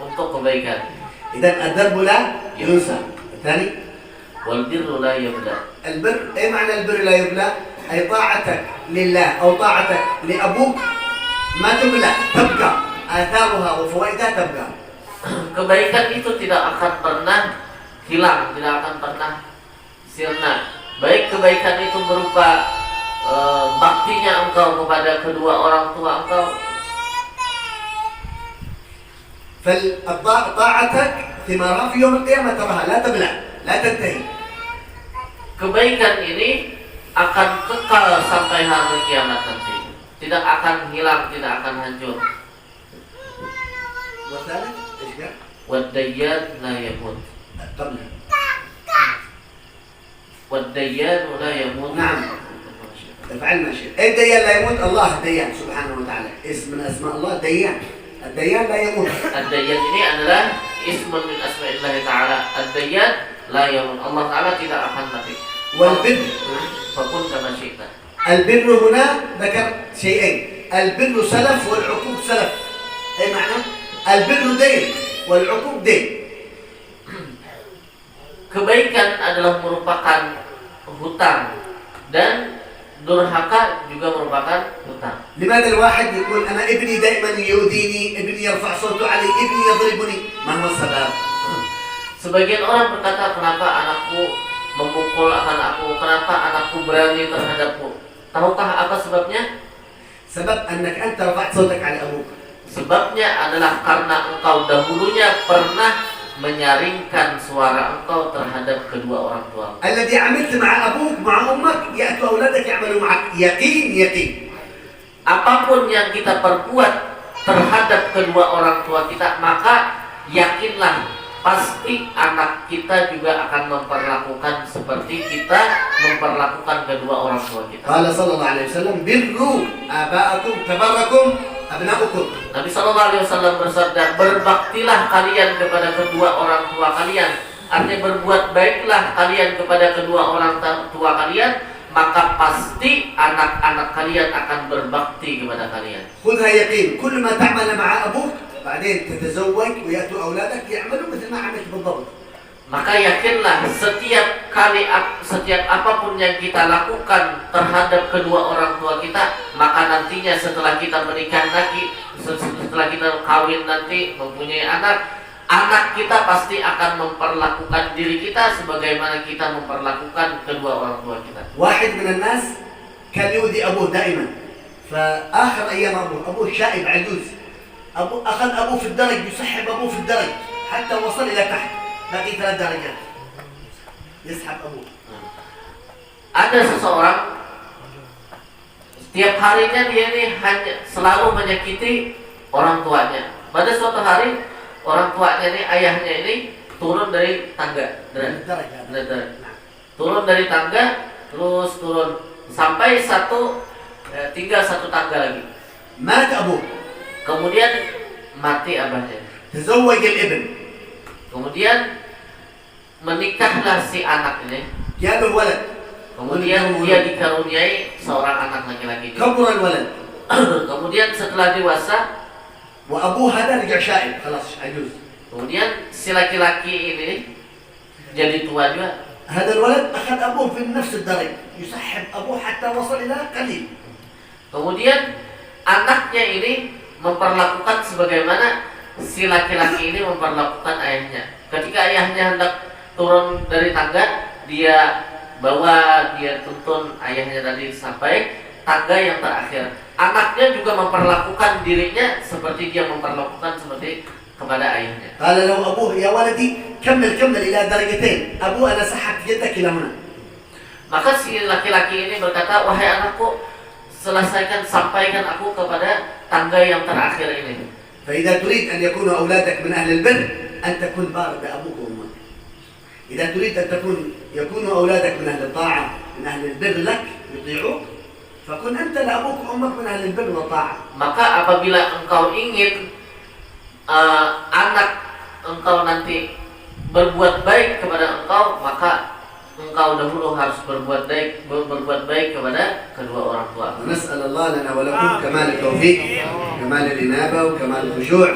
B: untuk kebaikan.
D: إذا الدرب لا ينسى. الثاني
B: Wal birru la yabla.
D: البر ايه معنى البر لا يبلى؟ اي طاعتك لله او طاعتك لابوك ما تبلى تبقى اثارها وفوائدها تبقى.
B: Kebaikan itu tidak akan pernah hilang, tidak akan pernah sirna. Baik kebaikan itu berupa baktinya engkau kepada kedua orang tua engkau.
D: فطاعتك ثمارها في يوم القيامة تراها لا تبلى لا تنتهي.
B: Kebaikan ini akan kekal sampai hari kiamat nanti. Tidak akan hilang, tidak akan hancur.
D: والثالث ايش قال؟
B: Wadayyan la yamut.
D: قبلها.
B: Wadayyan la yamut.
D: نعم. فعلنا شيء. ايه الديان لا يموت؟ الله الديان سبحانه وتعالى. اسم من اسماء الله ديان. الديان لا يموت.
B: Ad-Dayyan ini adalah ismun min asma'illah ta'ala. Ad-Dayyan la yamut. Allah Ta'ala tidak akan mati.
D: والبر
B: Fakun kama syi'ta.
D: البر هنا ذكر شيئين البر سلف والعقوق سلف. اي معنى؟ البر دين والعقوق دين.
B: Kebaikan adalah merupakan hutang dan durhaka juga merupakan hutang.
D: لماذا الواحد يقول انا ابني دائما يؤذيني ابني يرفع صوته علي ابني يضربني ما هو السبب؟
B: Sebagian orang berkata, kenapa anakku memukul akan aku, kenapa anakku berani terhadapku? Tahukah apa sebabnya?
D: سبب انك انت رفعت صوتك على ابوك.
B: Sebabnya adalah karena engkau dahulunya pernah menyaringkan suara engkau terhadap kedua orang tua.
D: الذي عملت مع أبوك مع أمك يأتوا أولادك يعملوا معك يقين يقين.
B: Apapun yang kita perbuat terhadap kedua orang tua kita, maka yakinlah pasti anak kita juga akan memperlakukan seperti kita memperlakukan kedua orang tua kita.
D: قال صلى الله عليه وسلم بروا آباءكم تبركم أبناؤكم.
B: Nabi Shallallahu Alaihi Wasallam bersabda, berbaktilah kalian kepada kedua orang tua kalian. Artinya berbuat baiklah kalian kepada kedua orang tua kalian, maka pasti anak-anak kalian akan berbakti kepada kalian.
D: خذها يقين كل ما تعمل مع أبوك بعدين تتزوج ويأتوا أولادك يعملوا مثل ما عملت بالضبط.
B: Maka yakinlah setiap apapun yang kita lakukan terhadap kedua orang tua kita, maka nantinya setelah kita menikah lagi, setelah kita kawin nanti mempunyai anak kita pasti akan memperlakukan diri kita sebagaimana kita memperlakukan kedua orang tua kita.
D: واحد من الناس كان يؤذي أبوه دائما، فآخر أيام أبوه شائب عجوز، أخذ أبوه في الدرج يسحب أبوه في الدرج حتى وصل إلى تحت، باقي 3 درجات يسحب أبوه.
B: Ada seseorang setiap harinya dia ini hanya selalu menyakiti orang tuanya. Pada suatu hari orang tuanya ini, ayahnya ini turun dari tangga, turun dari tangga, terus turun sampai tinggal satu tangga lagi.
D: مات أبوه.
B: Kemudian mati abahnya.
D: تزوج الابن.
B: Kemudian menikahlah si anak ini.
D: جاله ولد.
B: Kemudian dia dikaruniai seorang anak laki-laki.
D: كبر الولد.
B: Kemudian setelah dewasa,
D: وأبوه هذا رجع شائب خلاص عجوز.
B: kemudian si laki-laki ini jadi tua juga.
D: هذا الولد أخذ أبوه في نفس الدرج يسحب أبوه حتى وصل إلى قليل.
B: Kemudian anaknya ini memperlakukan sebagaimana si laki-laki ini memperlakukan ayahnya. Ketika ayahnya hendak turun dari tangga, dia tuntun ayahnya tadi sampai tangga yang terakhir. Anaknya juga memperlakukan dirinya seperti dia memperlakukan seperti kepada ayahnya.
D: قال له أبوه يا ولدي كمل إلى درجتين. أبوه أنا سحبت يدك إلى هنا.
B: Maka si laki-laki ini berkata, wahai anakku, sampaikan aku kepada tangga yang terakhir ini.
D: فإذا تريد أن يكون أولادك من أهل البر أن تكون بار بأبوك وأمك. إذا تريد أن يكونوا أولادك من أهل الطاعة من أهل البر لك يطيعوك فكن أنت لأبوك وأمك من أهل البر والطاعة.
B: Maka apabila engkau ingin anak engkau nanti berbuat baik kepada engkau, maka engkau dahulu harus berbuat baik kepada kedua orang tua.
D: ونسأل الله لنا ولكم كمال التوفيق كمال الإنابة وكمال الخشوع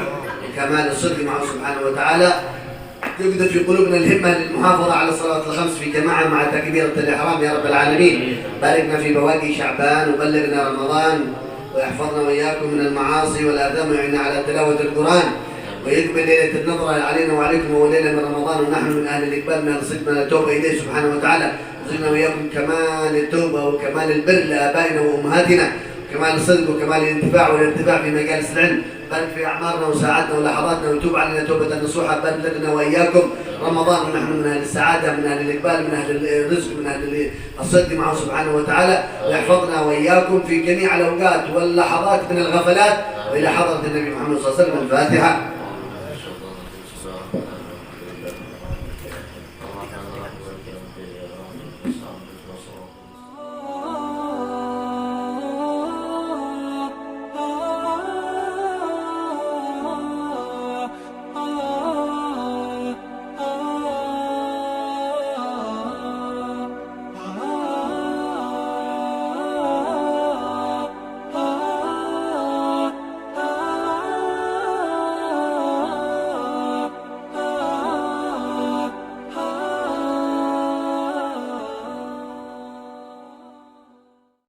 D: وكمال الصدق معه سبحانه وتعالى، يقدر في قلوبنا الهمة للمحافظة على الصلوات الخمس في جماعة مع تكبيرة الإحرام يا رب العالمين. باركنا في بواقي شعبان وبلغنا رمضان ويحفظنا وإياكم من المعاصي والآثام ويعيننا على تلاوة القرآن ويقبل ليلة النظرة علينا وعليكم وليلة من رمضان ونحن من أهل الإقبال من أهل صدق من التوبة إليه سبحانه وتعالى. وزدنا وإياكم كمال التوبة وكمال البر لآبائنا وأمهاتنا، كمال الصدق وكمال الانتفاع والارتفاع في مجالس العلم. بارك في أعمارنا وساعاتنا ولحظاتنا وتوب علينا توبة نصوحة. بلغنا وإياكم رمضان ونحن من أهل السعادة من أهل الإقبال من أهل الرزق من أهل الصدق معه سبحانه وتعالى، ويحفظنا وإياكم في جميع الأوقات واللحظات من الغفلات وإلى حضرة النبي محمد صلى الله عليه وسلم. الفاتحة.